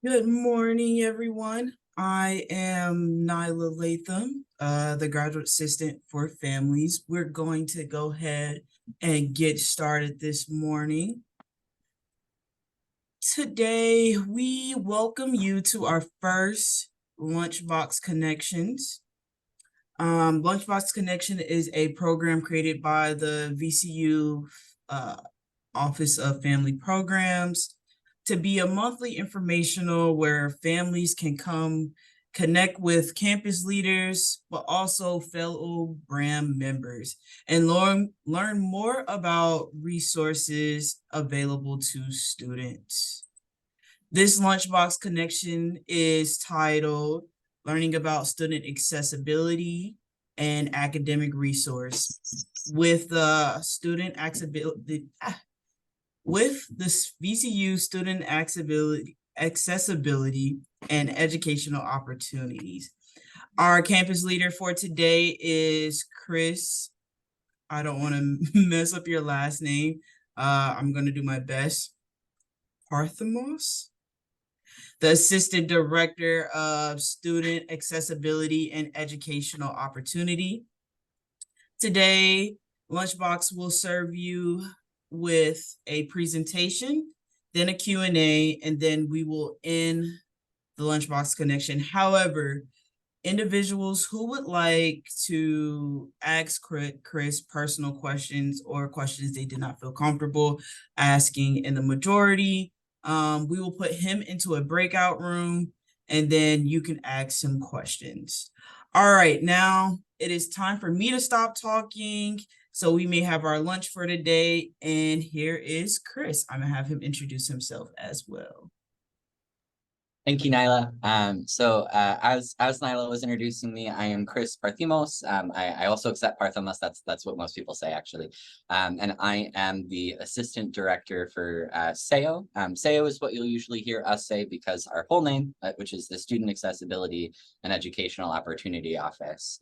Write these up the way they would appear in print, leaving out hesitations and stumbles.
Good morning, everyone. I am Nyla Latham, the graduate assistant for families. We're going to go ahead and get started this morning. Today, we welcome you to our first Lunchbox Connections. Lunchbox Connection is a program created by the VCU Office of Family Programs to be a monthly informational where families can come connect with campus leaders, but also fellow BRAM members and learn more about resources available to students. This Lunchbox Connection is titled Learning About Student Accessibility and Academic Resource with the student accessibility with this VCU student accessibility and educational opportunities. Our campus leader for today is Chris. I don't want to mess up your last name. I'm going to do my best. Parthamos, the Assistant Director of Student Accessibility and Educational Opportunity. Today, Lunchbox will serve you with a presentation, then a Q&A, and then we will end the Lunchbox Connection. However, individuals who would like to ask Chris personal questions or questions they did not feel comfortable asking in the majority, we will put him into a breakout room and then you can ask some questions. All right, now it is time for me to stop talking so we may have our lunch for today. And here is Chris. I'm gonna have him introduce himself as well. Thank you, Nyla. As Nyla was introducing me, I am Chris Parthimos. I also accept Parthimos. That's what most people say, actually. And I am the assistant director for SEO. SEO is what you'll usually hear us say because our whole name, which is the Student Accessibility and Educational Opportunity Office,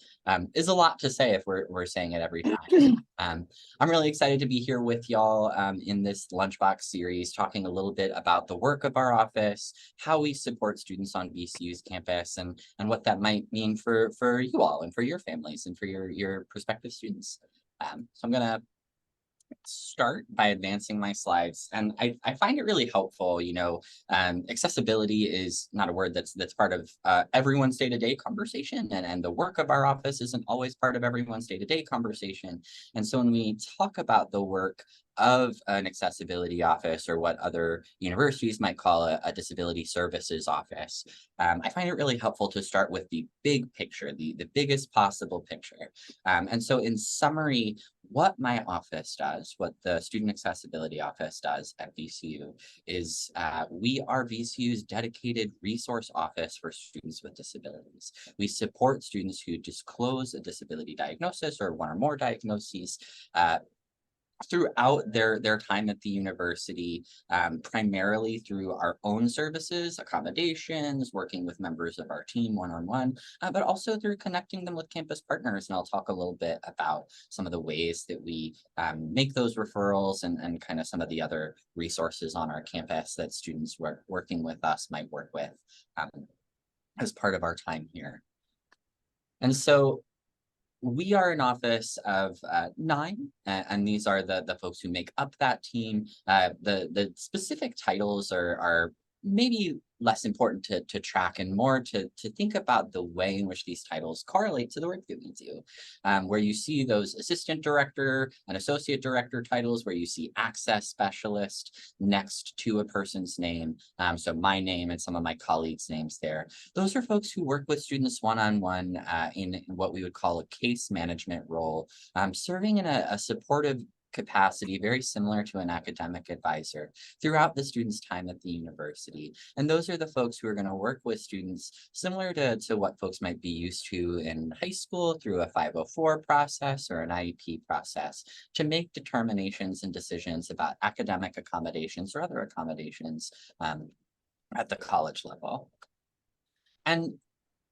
is a lot to say if we're saying it every time. I'm really excited to be here with y'all in this Lunchbox series, talking a little bit about the work of our office, how we support students on VCU's campus, and what that might mean for you all and for your families and for your prospective students. So I'm gonna start by advancing my slides. And I find it really helpful, accessibility is not a word that's part of everyone's day-to-day conversation, and the work of our office isn't always part of everyone's day-to-day conversation. And so when we talk about the work of an accessibility office, or what other universities might call a disability services office, I find it really helpful to start with the big picture, the biggest possible picture. And so in summary, what my office does, what the Student Accessibility Office does at VCU is we are VCU's dedicated resource office for students with disabilities. We support students who disclose a disability diagnosis or one or more diagnoses throughout their time at the university, primarily through our own services, accommodations, working with members of our team one-on-one, but also through connecting them with campus partners. And I'll talk a little bit about some of the ways that we make those referrals and kind of some of the other resources on our campus that students working with us might work with as part of our time here. And so we are an office of 9, and these are the folks who make up that team. The specific titles are maybe less important to track and more to think about the way in which these titles correlate to the work that we do. Where you see those assistant director and associate director titles, where you see access specialist next to a person's name. So my name and some of my colleagues' names there. Those are folks who work with students one-on-one in what we would call a case management role, serving in a supportive capacity very similar to an academic advisor throughout the student's time at the university. And those are the folks who are going to work with students similar to what folks might be used to in high school through a 504 process or an IEP process to make determinations and decisions about academic accommodations or other accommodations at the college level. And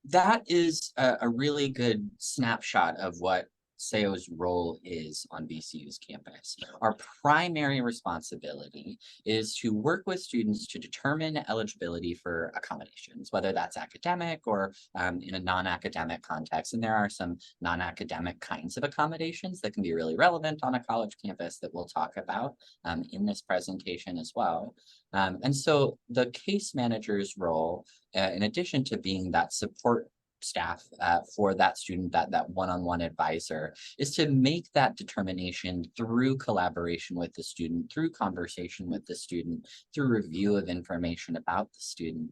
that is a really good snapshot of what SAO's role is on VCU's campus. Our primary responsibility is to work with students to determine eligibility for accommodations, whether that's academic or in a non-academic context. And there are some non-academic kinds of accommodations that can be really relevant on a college campus that we'll talk about in this presentation as well. And so the case manager's role, in addition to being that support staff for that student, that one-on-one advisor, is to make that determination through collaboration with the student, through conversation with the student, through review of information about the student.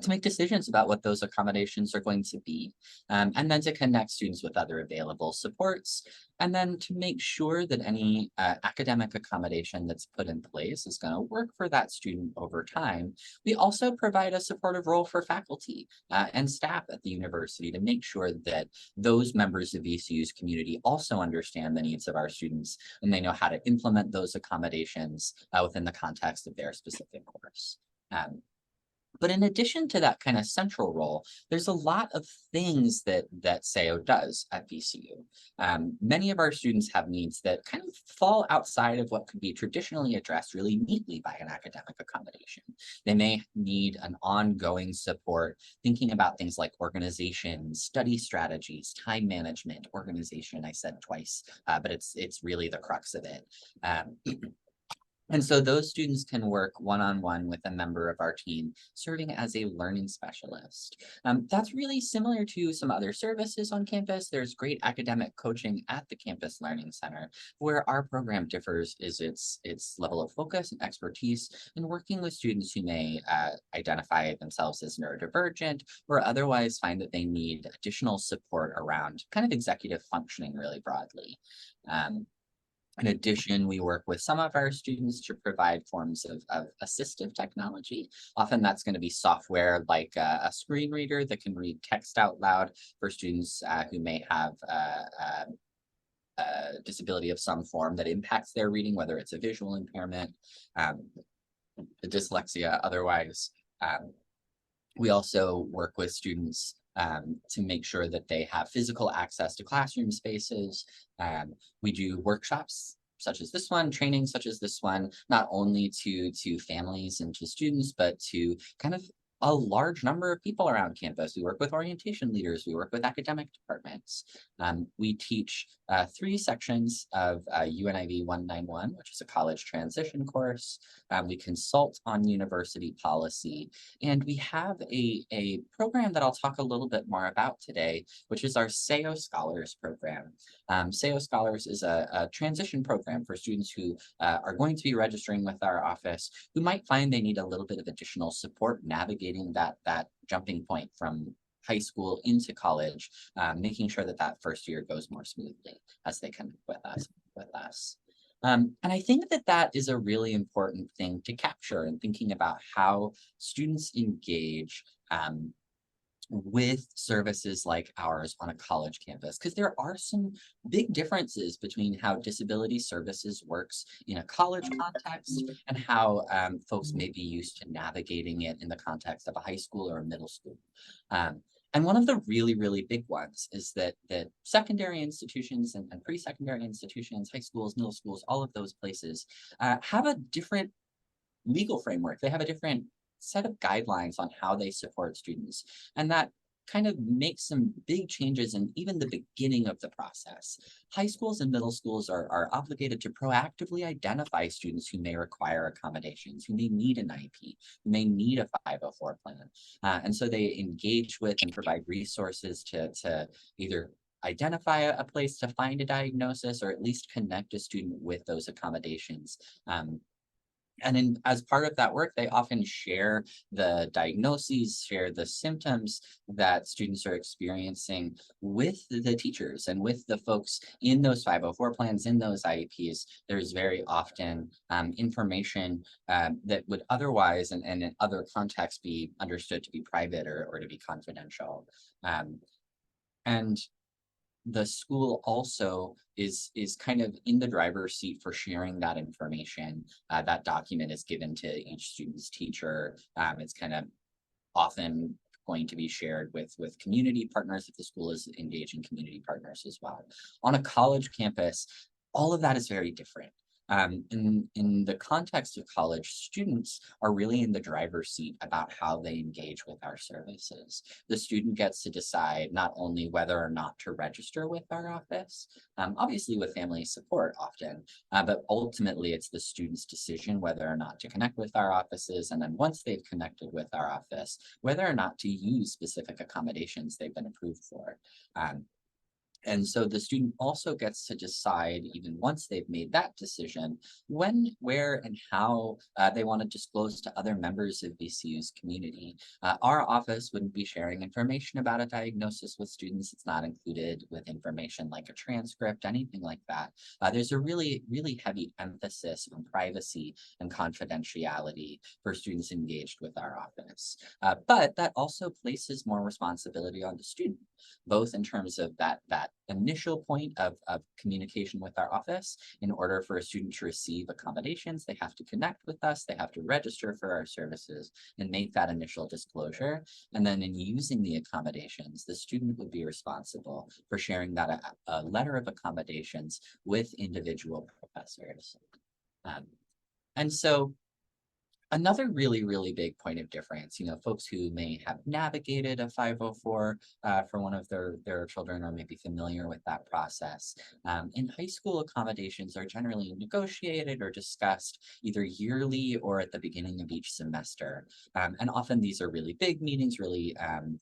To make decisions about what those accommodations are going to be, and then to connect students with other available supports, and then to make sure that any academic accommodation that's put in place is going to work for that student over time. We also provide a supportive role for faculty and staff at the university to make sure that those members of VCU's community also understand the needs of our students and they know how to implement those accommodations within the context of their specific course. But in addition to that kind of central role, there's a lot of things that SAO does at VCU. Many of our students have needs that kind of fall outside of what could be traditionally addressed really neatly by an academic accommodation. They may need an ongoing support, thinking about things like organization, study strategies, time management, organization, I said twice, but it's really the crux of it. And so those students can work one-on-one with a member of our team, serving as a learning specialist. That's really similar to some other services on campus. There's great academic coaching at the Campus Learning Center. Where our program differs is its level of focus and expertise in working with students who may identify themselves as neurodivergent or otherwise find that they need additional support around kind of executive functioning really broadly. In addition, we work with some of our students to provide forms of assistive technology. Often that's going to be software like a screen reader that can read text out loud for students who may have a disability of some form that impacts their reading, whether it's a visual impairment, dyslexia, otherwise. We also work with students to make sure that they have physical access to classroom spaces. We do workshops such as this one, training such as this one, not only to families and to students, but to kind of a large number of people around campus. We work with orientation leaders, we work with academic departments. We teach 3 sections of UNIV 191, which is a college transition course. We consult on university policy, and we have a program that I'll talk a little bit more about today, which is our SAO Scholars program. SAO Scholars is a transition program for students who are going to be registering with our office, who might find they need a little bit of additional support navigating that jumping point from high school into college, making sure that first year goes more smoothly as they connect with us. And I think that is a really important thing to capture in thinking about how students engage with services like ours on a college campus, because there are some big differences between how disability services works in a college context and how folks may be used to navigating it in the context of a high school or a middle school. And one of the really, really big ones is that secondary institutions and pre-secondary institutions, high schools, middle schools, all of those places have a different legal framework. They have a different set of guidelines on how they support students. And that kind of makes some big changes in even the beginning of the process. High schools and middle schools are obligated to proactively identify students who may require accommodations, who may need an IEP, who may need a 504 plan. And so they engage with and provide resources to either identify a place to find a diagnosis or at least connect a student with those accommodations. And as part of that work, they often share the diagnoses, share the symptoms that students are experiencing with the teachers and with the folks in those 504 plans, in those IEPs. There's very often information that would otherwise, and in other contexts, be understood to be private or to be confidential. And the school also is kind of in the driver's seat for sharing that information. That document is given to each student's teacher. It's kind of often going to be shared with community partners if the school is engaging community partners as well. On a college campus, all of that is very different. In the context of college, students are really in the driver's seat about how they engage with our services. The student gets to decide not only whether or not to register with our office, obviously with family support often, but ultimately it's the student's decision whether or not to connect with our offices. And then once they've connected with our office, whether or not to use specific accommodations they've been approved for. And so the student also gets to decide, even once they've made that decision, when, where, and how they want to disclose to other members of VCU's community. Our office wouldn't be sharing information about a diagnosis with students. It's not included with information like a transcript, anything like that. There's a really, really heavy emphasis on privacy and confidentiality for students engaged with our office. But that also places more responsibility on the student, both in terms of that initial point of communication with our office. In order for a student to receive accommodations, they have to connect with us, they have to register for our services and make that initial disclosure. And then in using the accommodations, the student would be responsible for sharing that a letter of accommodations with individual professors. And so another really, really big point of difference, folks who may have navigated a 504 for one of their children or maybe familiar with that process. In high school, accommodations are generally negotiated or discussed either yearly or at the beginning of each semester. And often these are really big meetings, really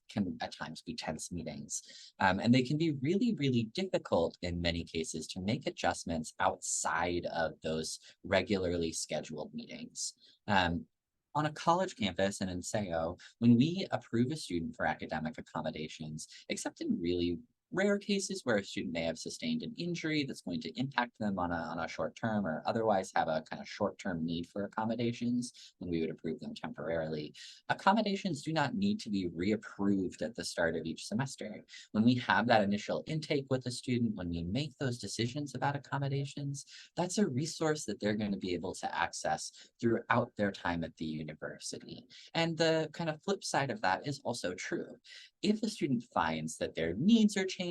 can at times be tense meetings. And they can be really, really difficult in many cases to make adjustments outside of those regularly scheduled meetings. On a college campus and in SEO, when we approve a student for academic accommodations, except in really rare cases where a student may have sustained an injury that's going to impact them on a short term or otherwise have a kind of short-term need for accommodations, then we would approve them temporarily. Accommodations do not need to be reapproved at the start of each semester. When we have that initial intake with a student, when we make those decisions about accommodations, that's a resource that they're going to be able to access throughout their time at the university. And the kind of flip side of that is also true. If a student finds that their needs are changing,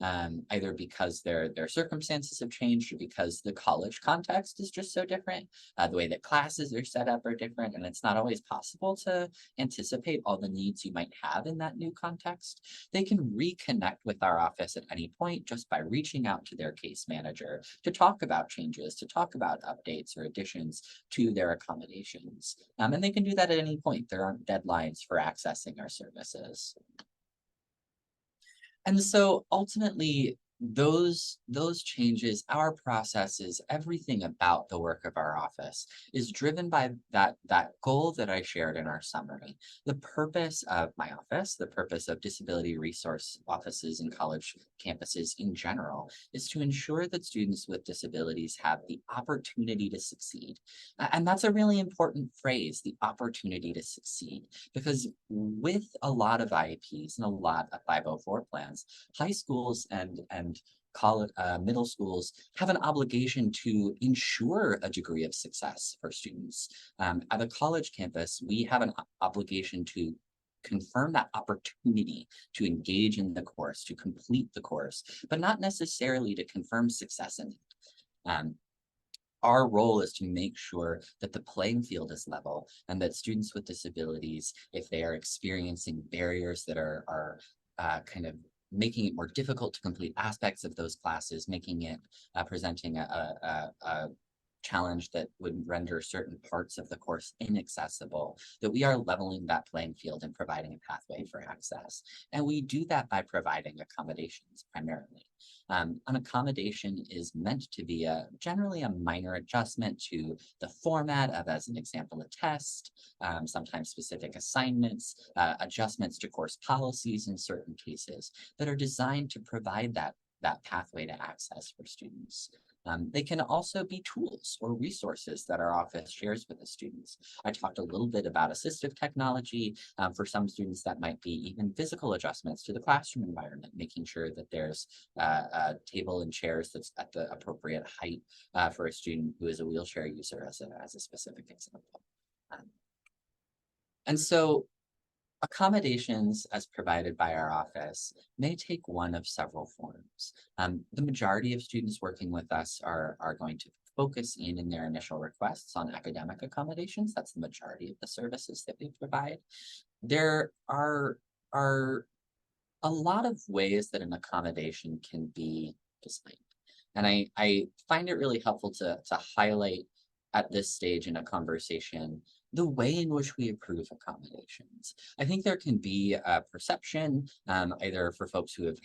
either because their circumstances have changed or because the college context is just so different, the way that classes are set up are different, and it's not always possible to anticipate all the needs you might have in that new context, they can reconnect with our office at any point just by reaching out to their case manager to talk about changes, to talk about updates or additions to their accommodations. And they can do that at any point. There aren't deadlines for accessing our services. And so ultimately, those changes, our processes, everything about the work of our office is driven by that goal that I shared in our summary. The purpose of my office, the purpose of disability resource offices and college campuses in general, is to ensure that students with disabilities have the opportunity to succeed. And that's a really important phrase, the opportunity to succeed, because with a lot of IEPs and a lot of 504 plans, high schools and college, middle schools have an obligation to ensure a degree of success for students. At a college campus, we have an obligation to confirm that opportunity to engage in the course, to complete the course, but not necessarily to confirm success in it. Our role is to make sure that the playing field is level and that students with disabilities, if they are experiencing barriers that are kind of making it more difficult to complete aspects of those classes, making it presenting a challenge that would render certain parts of the course inaccessible, that we are leveling that playing field and providing a pathway for access. And we do that by providing accommodations primarily. An accommodation is meant to be generally a minor adjustment to the format of, as an example, a test, sometimes specific assignments, adjustments to course policies in certain cases that are designed to provide that pathway to access for students. They can also be tools or resources that our office shares with the students. I talked a little bit about assistive technology. For some students, that might be even physical adjustments to the classroom environment, making sure that there's a table and chairs that's at the appropriate height for a student who is a wheelchair user, as a specific example. And so Accommodations as provided by our office may take one of several forms. The majority of students working with us are going to focus in their initial requests on academic accommodations. That's the majority of the services that we provide. There are a lot of ways that an accommodation can be designed. And I find it really helpful to highlight at this stage in a conversation the way in which we approve accommodations. I think there can be a perception, either for folks who have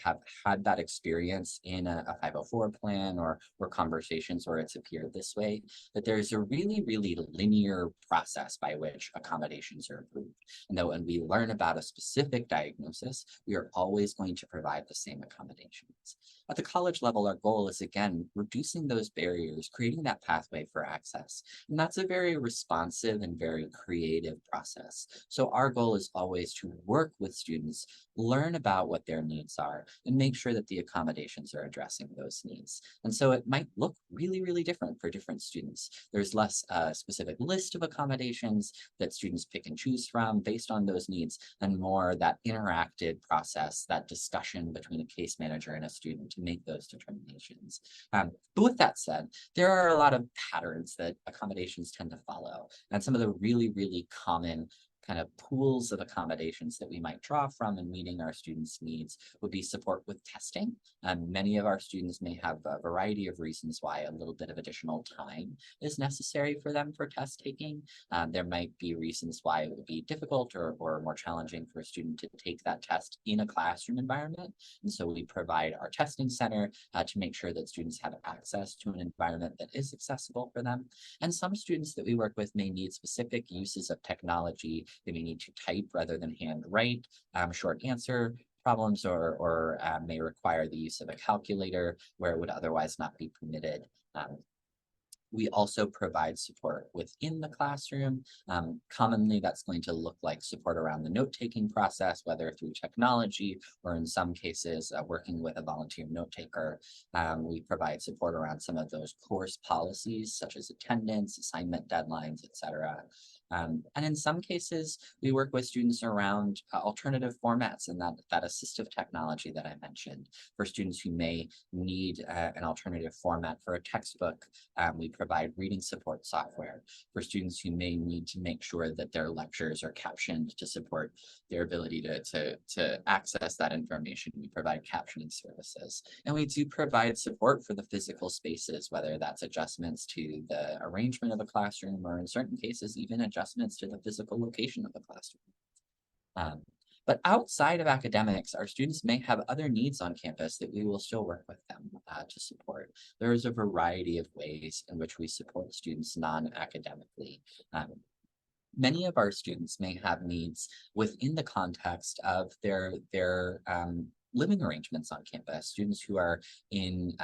had that experience in a 504 plan or conversations where it's appeared this way, that there's a really, really linear process by which accommodations are approved. And that when we learn about a specific diagnosis, we are always going to provide the same accommodations. At the college level, our goal is, again, reducing those barriers, creating that pathway for access. And that's a very responsive and very creative process. So our goal is always to work with students, learn about what their needs are, and make sure that the accommodations are addressing those needs. And so it might look really, really different for different students. There's less specific list of accommodations that students pick and choose from based on those needs, and more that interactive process, that discussion between a case manager and a student to make those determinations. But with that said, there are a lot of patterns that accommodations tend to follow. And some of the really, really common kind of pools of accommodations that we might draw from in meeting our students' needs would be support with testing. Many of our students may have a variety of reasons why a little bit of additional time is necessary for them for test taking. There might be reasons why it would be difficult or more challenging for a student to take that test in a classroom environment. And so we provide our testing center to make sure that students have access to an environment that is accessible for them. And some students that we work with may need specific uses of technology. They may need to type rather than hand write short answer problems, or may require the use of a calculator where it would otherwise not be permitted. We also provide support within the classroom. Commonly, that's going to look like support around the note-taking process, whether through technology or in some cases, working with a volunteer note taker. We provide support around some of those course policies, such as attendance, assignment deadlines, etc. And in some cases, we work with students around alternative formats and that assistive technology that I mentioned. For students who may need an alternative format for a textbook, we provide reading support software. For students who may need to make sure that their lectures are captioned to support their ability to access that information, we provide captioning services. And we do provide support for the physical spaces, whether that's adjustments to the arrangement of the classroom, or in certain cases, even adjustments to the physical location of the classroom. But outside of academics, our students may have other needs on campus that we will still work with them to support. There is a variety of ways in which we support students non-academically. Many of our students may have needs within the context of their living arrangements on campus. Students who are in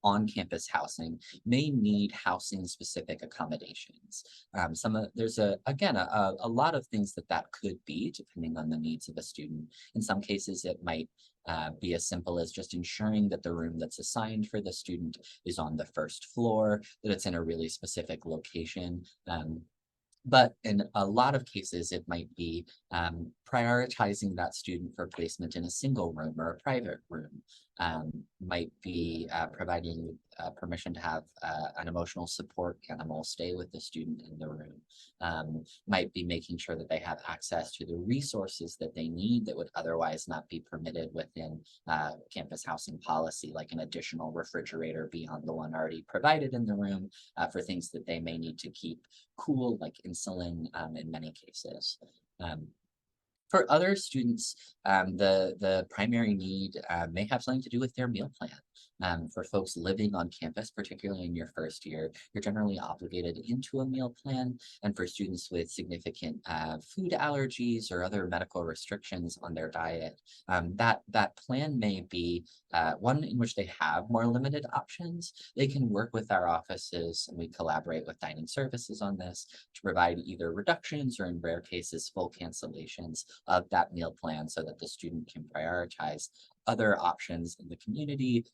on-campus housing may need housing-specific accommodations. There's a lot of things that could be depending on the needs of a student. In some cases, it might be as simple as just ensuring that the room that's assigned for the student is on the first floor, that it's in a really specific location. But in a lot of cases, it might be prioritizing that student for placement in a single room or a private room. Might be providing permission to have an emotional support animal stay with the student in the room. Might be making sure that they have access to the resources that they need that would otherwise not be permitted within campus housing policy, like an additional refrigerator beyond the one already provided in the room for things that they may need to keep cool, like insulin in many cases. For other students, the primary need may have something to do with their meal plan. For folks living on campus, particularly in your first year, you're generally obligated into a meal plan. And for students with significant food allergies or other medical restrictions on their diet, that plan may be one in which they have more limited options. They can work with our offices, and we collaborate with dining services on this to provide either reductions or, in rare cases, full cancellations of that meal plan so that the student can prioritize other options in the community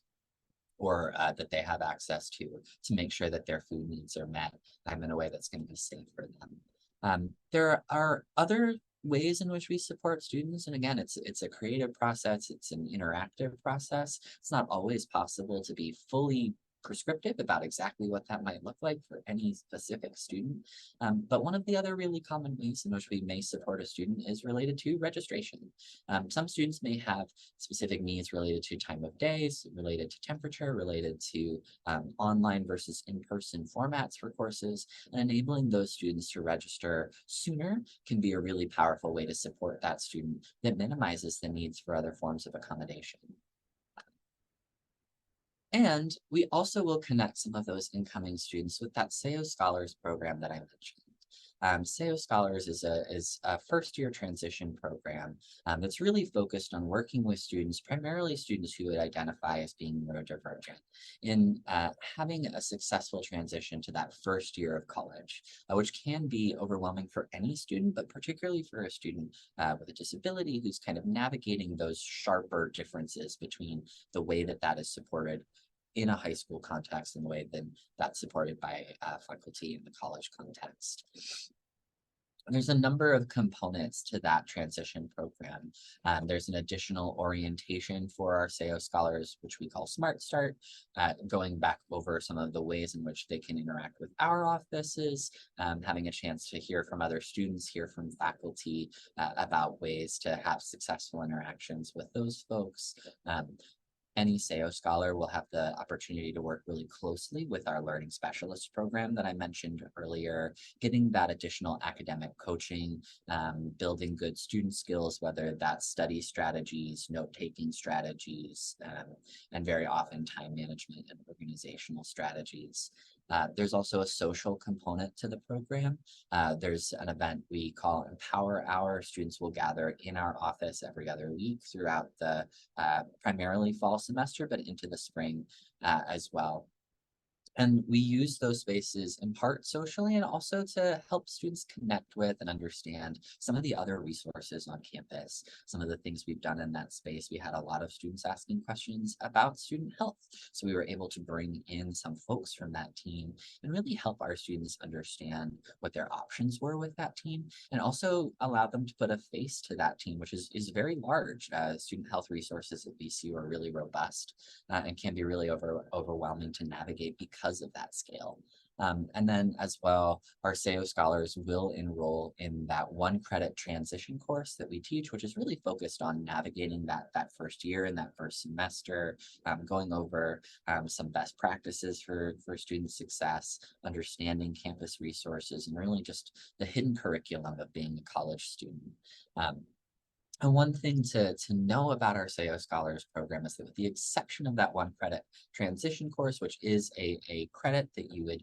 or that they have access to make sure that their food needs are met in a way that's going to be safe for them. There are other ways in which we support students. And again, it's a creative process, it's an interactive process. It's not always possible to be fully prescriptive about exactly what that might look like for any specific student. But one of the other really common ways in which we may support a student is related to registration. Some students may have specific needs related to time of days, related to temperature, related to online versus in-person formats for courses, and enabling those students to register sooner can be a really powerful way to support that student that minimizes the needs for other forms of accommodation. And we also will connect some of those incoming students with that SEO Scholars program that I mentioned. SEO Scholars is a first-year transition program that's really focused on working with students, primarily students who would identify as being neurodivergent, in having a successful transition to that first year of college, which can be overwhelming for any student, but particularly for a student with a disability who's kind of navigating those sharper differences between the way that that is supported in a high school context and the way that that's supported by faculty in the college context. There's a number of components to that transition program. There's an additional orientation for our SEO scholars, which we call Smart Start, going back over some of the ways in which they can interact with our offices, having a chance to hear from other students, hear from faculty about ways to have successful interactions with those folks. Any SEO scholar will have the opportunity to work really closely with our learning specialist program that I mentioned earlier, getting that additional academic coaching, building good student skills, whether that's study strategies, note-taking strategies, and very often time management and organizational strategies. There's also a social component to the program. There's an event we call Empower Hour. Students will gather in our office every other week throughout the primarily fall semester, but into the spring as well. And we use those spaces in part socially and also to help students connect with and understand some of the other resources on campus. Some of the things we've done in that space, we had a lot of students asking questions about student health. So we were able to bring in some folks from that team and really help our students understand what their options were with that team and also allow them to put a face to that team, which is very large. Student health resources at VCU are really robust and can be really overwhelming to navigate because of that scale. And then as well, our SEO scholars will enroll in that 1 credit transition course that we teach, which is really focused on navigating that first year and that first semester, going over some best practices for student success, understanding campus resources, and really just the hidden curriculum of being a college student. And one thing to know about our SEO Scholars program is that with the exception of that 1 credit transition course, which is a credit that you would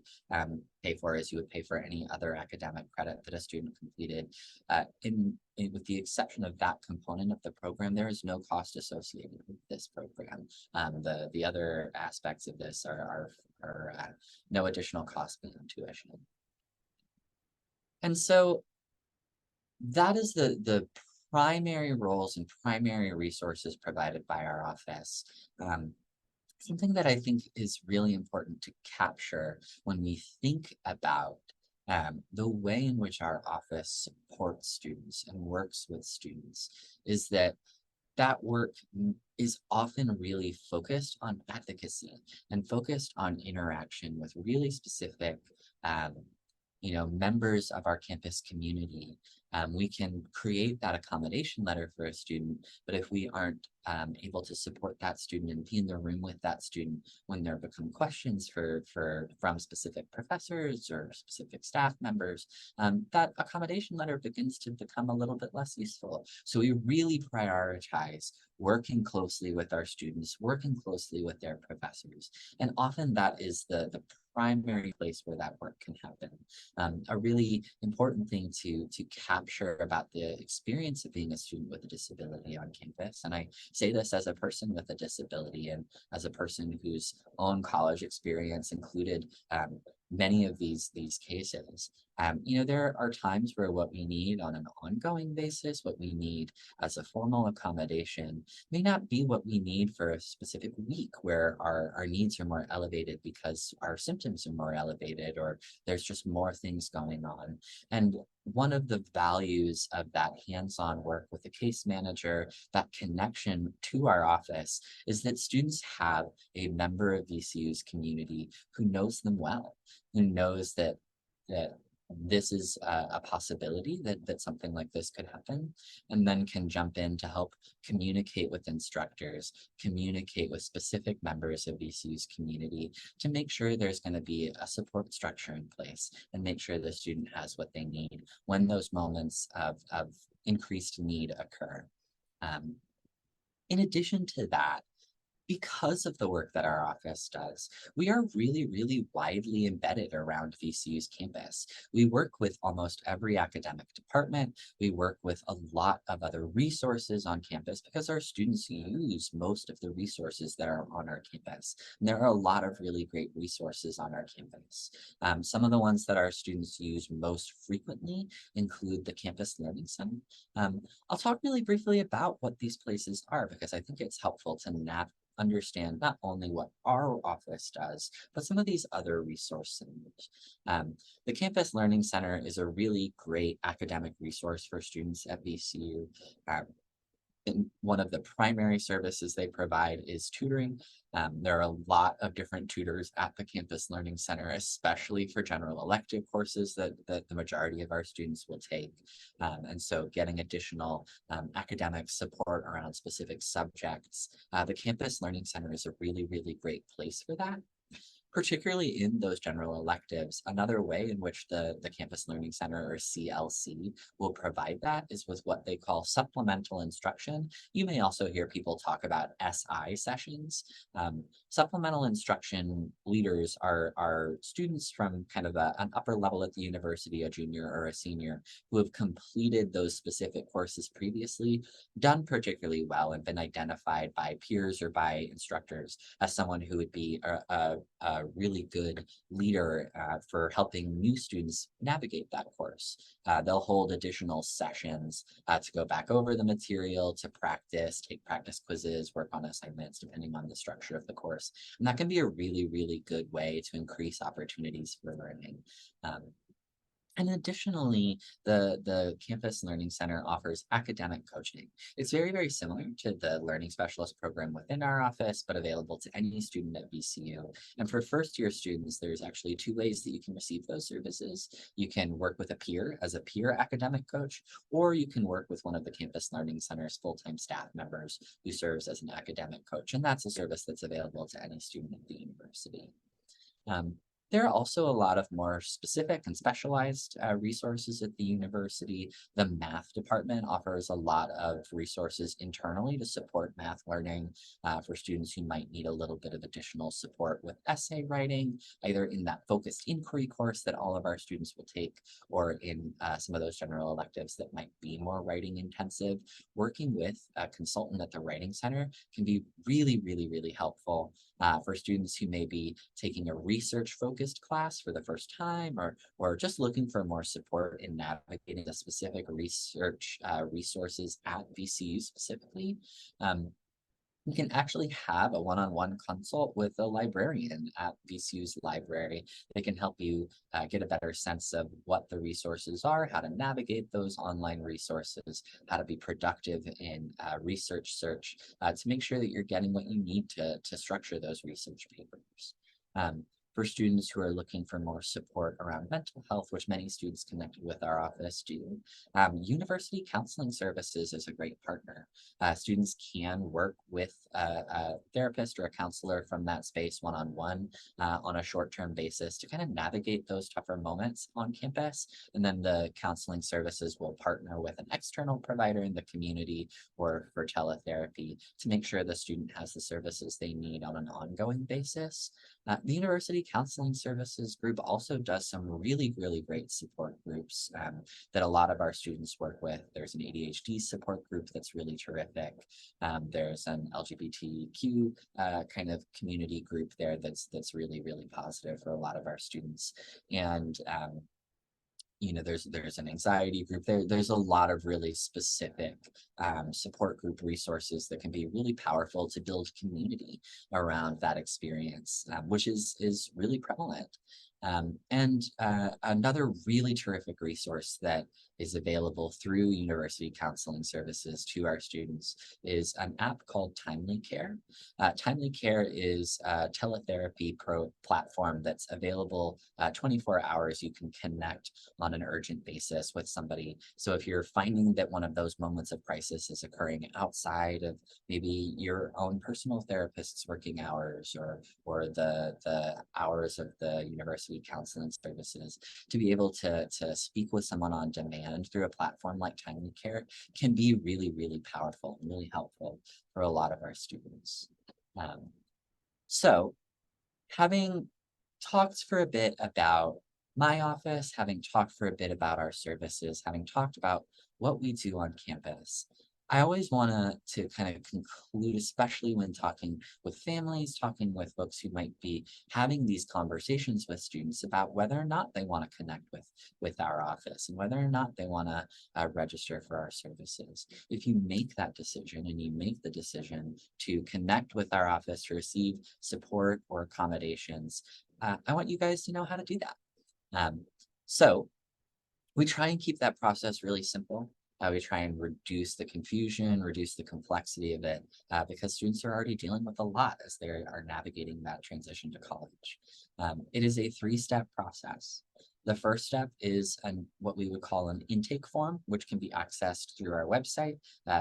pay for as you would pay for any other academic credit that a student completed, with the exception of that component of the program, there is no cost associated with this program. The other aspects of this are no additional cost beyond tuition. And so that is the primary roles and primary resources provided by our office. Something that I think is really important to capture when we think about the way in which our office supports students and works with students is that work is often really focused on advocacy and focused on interaction with really specific members of our campus community. We can create that accommodation letter for a student, but if we aren't able to support that student and be in the room with that student when there become questions from specific professors or specific staff members, that accommodation letter begins to become a little bit less useful. So we really prioritize working closely with our students, working closely with their professors. And often that is the primary place where that work can happen. A really important thing to capture about the experience of being a student with a disability on campus, and I say this as a person with a disability and as a person whose own college experience included many of these cases, there are times where what we need on an ongoing basis, what we need as a formal accommodation, may not be what we need for a specific week where our needs are more elevated because our symptoms are more elevated or there's just more things going on. And one of the values of that hands-on work with the case manager, that connection to our office, is that students have a member of VCU's community who knows them well, who knows that this is a possibility that something like this could happen, and then can jump in to help communicate with instructors, communicate with specific members of VCU's community to make sure there's going to be a support structure in place and make sure the student has what they need when those moments of increased need occur. In addition to that, because of the work that our office does, we are really, really widely embedded around VCU's campus. We work with almost every academic department. We work with a lot of other resources on campus because our students use most of the resources that are on our campus. And there are a lot of really great resources on our campus. Some of the ones that our students use most frequently include the Campus Learning Center. I'll talk really briefly about what these places are because I think it's helpful to understand not only what our office does, but some of these other resource centers. The Campus Learning Center is a really great academic resource for students at VCU. And one of the primary services they provide is tutoring. There are a lot of different tutors at the Campus Learning Center, especially for general elective courses that the majority of our students will take. And so getting additional academic support around specific subjects, the Campus Learning Center is a really, really great place for that. Particularly in those general electives, another way in which the Campus Learning Center, or CLC, will provide that is with what they call supplemental instruction. You may also hear people talk about SI sessions. Supplemental instruction leaders are students from kind of an upper level at the university, a junior or a senior, who have completed those specific courses previously, done particularly well, and been identified by peers or by instructors as someone who would be a really good leader for helping new students navigate that course. They'll hold additional sessions to go back over the material, to practice, take practice quizzes, work on assignments, depending on the structure of the course. And that can be a really, really good way to increase opportunities for learning. And additionally, the Campus Learning Center offers academic coaching. It's very, very similar to the Learning Specialist program within our office, but available to any student at VCU. And for first-year students, there's actually two ways that you can receive those services. You can work with a peer as a peer academic coach, or you can work with one of the Campus Learning Center's full-time staff members who serves as an academic coach. And that's a service that's available to any student at the university. There are also a lot of more specific and specialized resources at the university. The math department offers a lot of resources internally to support math learning for students who might need a little bit of additional support with essay writing, either in that focused inquiry course that all of our students will take, or in some of those general electives that might be more writing intensive. Working with a consultant at the Writing Center can be really, really, really helpful for students who may be taking a research-focused class for the first time, or just looking for more support in navigating the specific research resources at VCU specifically. You can actually have a one-on-one consult with a librarian at VCU's library. They can help you get a better sense of what the resources are, how to navigate those online resources, how to be productive in research search to make sure that you're getting what you need to structure those research papers. For students who are looking for more support around mental health, which many students connected with our office do, University Counseling Services is a great partner. Students can work with a therapist or a counselor from that space one-on-one on a short-term basis to kind of navigate those tougher moments on campus. And then the counseling services will partner with an external provider in the community or for teletherapy to make sure the student has the services they need on an ongoing basis. The University Counseling Services group also does some really, really great support groups that a lot of our students work with. There's an ADHD support group that's really terrific. There's an LGBTQ kind of community group there that's really, really positive for a lot of our students. And there's an anxiety group there. There's a lot of really specific support group resources that can be really powerful to build community around that experience, which is really prevalent. And another really terrific resource that is available through University Counseling Services to our students is an app called Timely Care. Timely Care is a teletherapy platform that's available 24 hours. You can connect on an urgent basis with somebody. So if you're finding that one of those moments of crisis is occurring outside of maybe your own personal therapist's working hours or the hours of the University Counseling Services, to be able to speak with someone on demand through a platform like Timely Care can be really, really powerful and really helpful for a lot of our students. So having talked for a bit about my office, having talked for a bit about our services, having talked about what we do on campus, I always want to kind of conclude, especially when talking with families, talking with folks who might be having these conversations with students about whether or not they want to connect with our office and whether or not they want to register for our services. If you make that decision and you make the decision to connect with our office to receive support or accommodations, I want you guys to know how to do that. So we try and keep that process really simple. We try and reduce the confusion, reduce the complexity of it, because students are already dealing with a lot as they are navigating that transition to college. It is a 3-step process. The first step is what we would call an intake form, which can be accessed through our website,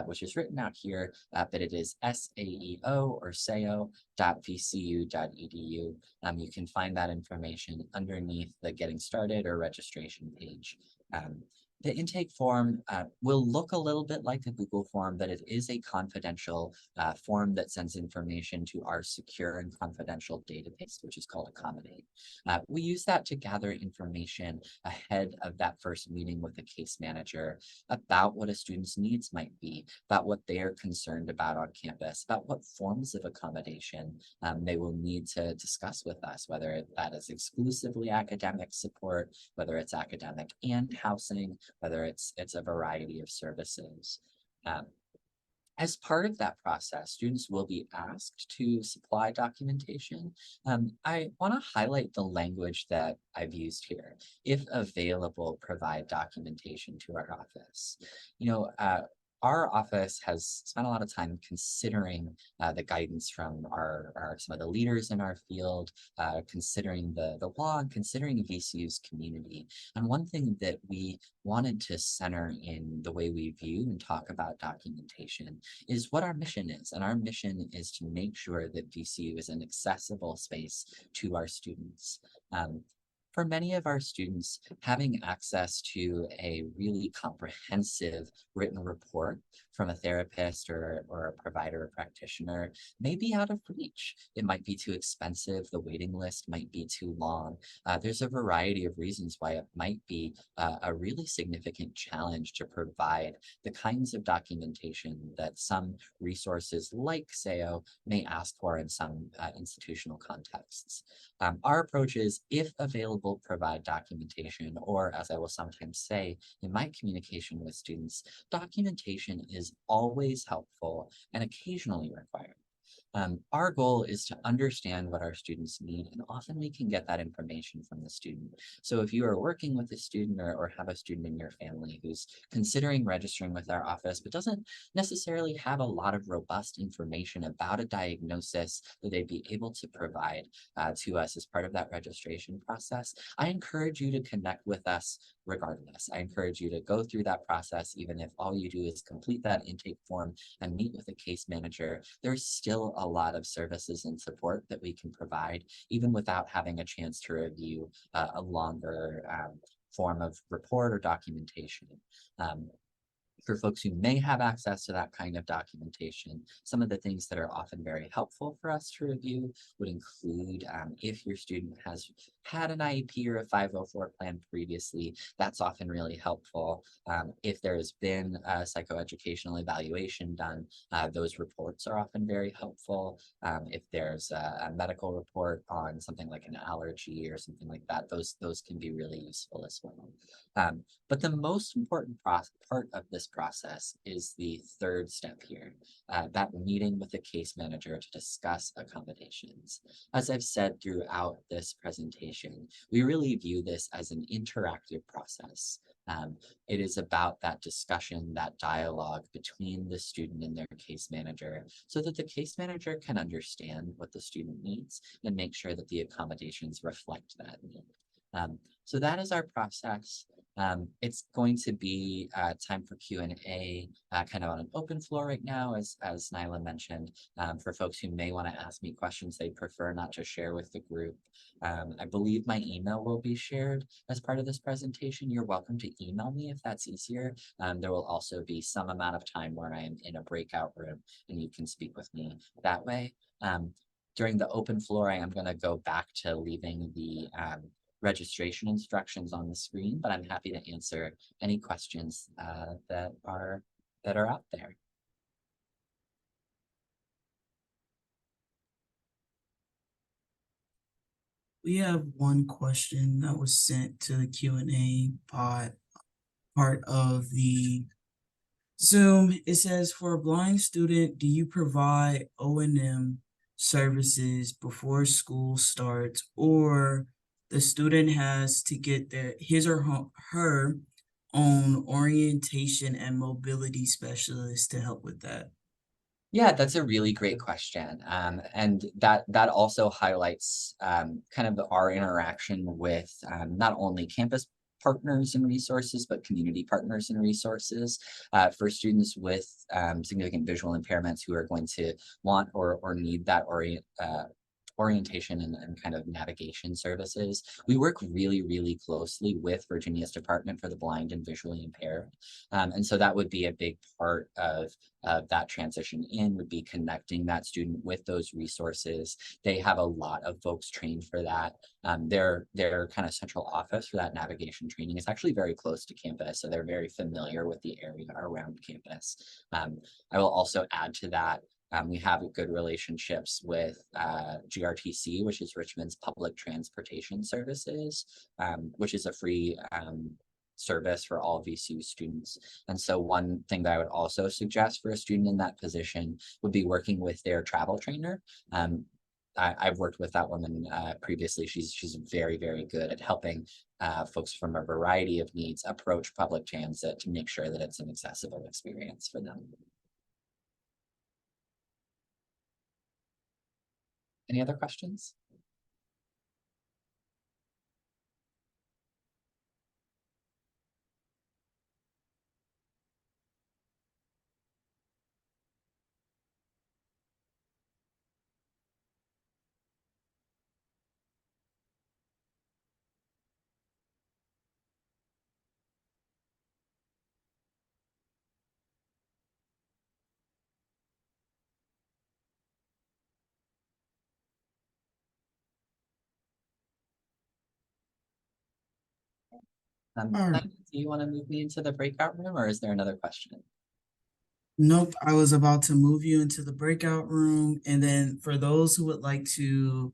which is written out here, but it is SAEO or SAO.vcu.edu. You can find that information underneath the Getting Started or registration page. The intake form will look a little bit like a Google form, but it is a confidential form that sends information to our secure and confidential database, which is called Accommodate. We use that to gather information ahead of that first meeting with a case manager about what a student's needs might be, about what they are concerned about on campus, about what forms of accommodation they will need to discuss with us, whether that is exclusively academic support, whether it's academic and housing, whether it's a variety of services. As part of that process, students will be asked to supply documentation. I want to highlight the language that I've used here. If available, provide documentation to our office. Our office has spent a lot of time considering the guidance from some of the leaders in our field, considering the law and considering VCU's community. And one thing that we wanted to center in the way we view and talk about documentation is what our mission is. And our mission is to make sure that VCU is an accessible space to our students. For many of our students, having access to a really comprehensive written report from a therapist or a provider or practitioner may be out of reach. It might be too expensive. The waiting list might be too long. There's a variety of reasons why it might be a really significant challenge to provide the kinds of documentation that some resources like SAO may ask for in some institutional contexts. Our approach is, if available, provide documentation, or as I will sometimes say in my communication with students, documentation is always helpful and occasionally required. Our goal is to understand what our students need, and often we can get that information from the student. So if you are working with a student or have a student in your family who's considering registering with our office, but doesn't necessarily have a lot of robust information about a diagnosis that they'd be able to provide to us as part of that registration process, I encourage you to connect with us regardless. I encourage you to go through that process, even if all you do is complete that intake form and meet with a case manager. There's still a lot of services and support that we can provide, even without having a chance to review a longer form of report or documentation. For folks who may have access to that kind of documentation, some of the things that are often very helpful for us to review would include if your student has had an IEP or a 504 plan previously, that's often really helpful. If there's been a psychoeducational evaluation done, those reports are often very helpful. If there's a medical report on something like an allergy or something like that, those can be really useful as well. But the most important part of this process is the third step here, that meeting with the case manager to discuss accommodations. As I've said throughout this presentation, we really view this as an interactive process. It is about that discussion, that dialogue between the student and their case manager, so that the case manager can understand what the student needs and make sure that the accommodations reflect that need. So that is our process. It's going to be time for Q&A, kind of on an open floor right now, as Nyla mentioned, for folks who may want to ask me questions they prefer not to share with the group. I believe my email will be shared as part of this presentation. You're welcome to email me if that's easier. There will also be some amount of time where I am in a breakout room and you can speak with me that way. During the open floor, I am going to go back to leaving the registration instructions on the screen, but I'm happy to answer any questions that are out there. We have one question that was sent to the Q&A part of the Zoom. It says, for a blind student, do you provide O&M services before school starts, or the student has to get his or her own orientation and mobility specialist to help with that? Yeah, that's a really great question. And that also highlights kind of our interaction with not only campus partners and resources, but community partners and resources for students with significant visual impairments who are going to want or need that orientation and kind of navigation services. We work really, really closely with Virginia's Department for the Blind and Visually Impaired. And so that would be a big part of that transition would be connecting that student with those resources. They have a lot of folks trained for that. Their kind of central office for that navigation training is actually very close to campus, so they're very familiar with the area around campus. I will also add to that, we have good relationships with GRTC, which is Richmond's Public Transportation Services, which is a free service for all VCU students. And so one thing that I would also suggest for a student in that position would be working with their travel trainer. I've worked with that woman previously. She's very, very good at helping folks from a variety of needs approach public transit to make sure that it's an accessible experience for them. Any other questions? Alright. Do you want to move me into the breakout room, or is there another question? Nope, I was about to move you into the breakout room. And then for those who would like to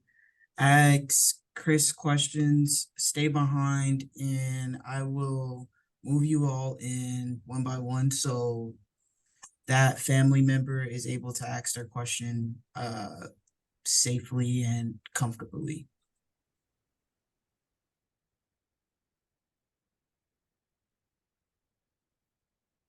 ask Chris questions, stay behind and I will move you all in one by one so that family member is able to ask their question safely and comfortably.